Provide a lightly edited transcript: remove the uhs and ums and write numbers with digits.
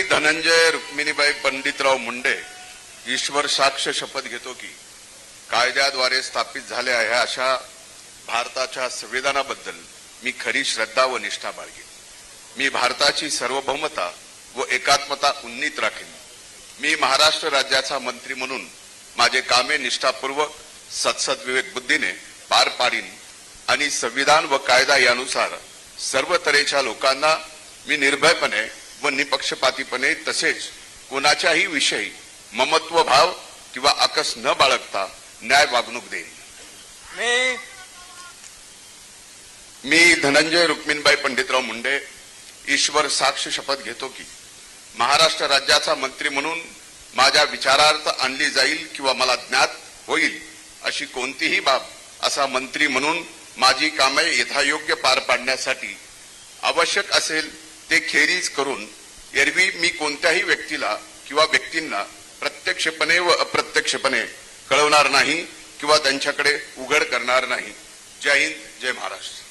धनंजय रुक्मिणीबाई पंडितराव मुंडे ईश्वर साक्ष शपथ घेतो की कायद्याद्वारे स्थापित झालेल्या ह्या अशा भारताच्या संविधानाबद्दल मी खरी श्रद्धा व निष्ठा बाळगेन. मी भारताची सार्वभौमता व एकात्मता उन्नीत राखेन. मी महाराष्ट्र राज्याचा मंत्री म्हणून माझे कामे निष्ठापूर्वक सत्सद विवेक बुद्धीने पार पाडीन आणि संविधान व कायदा यानुसार सर्व तऱ्हेच्या लोकांना मी निर्भयपणे व निपक्षपातीपणे तसेच कोणाच्याही विषयी ममत्व भाव किंवा आकस न बाळगता न्याय वागणूक देईन. मी धनंजय रुक्मिणीबाई पंडितराव मुंडे ईश्वर साक्ष शपथ घेतो की महाराष्ट्र राज्याचा मंत्री म्हणून माझ्या विचारार्थ आणली जाईल किंवा मला ज्ञात होईल अशी कोणतीही बाब असा मंत्री म्हणून माझी कामे यथायोग्य पार पाडण्यासाठी आवश्यक असेल ते खेरीज करून एरवी मी कोणत्याही व्यक्तीला किंवा व्यक्तींना प्रत्यक्षपणे व अप्रत्यक्षपणे कळवणार नाही किंवा त्यांच्याकडे उघड करणार नाही. जय हिंद, जय महाराष्ट्र.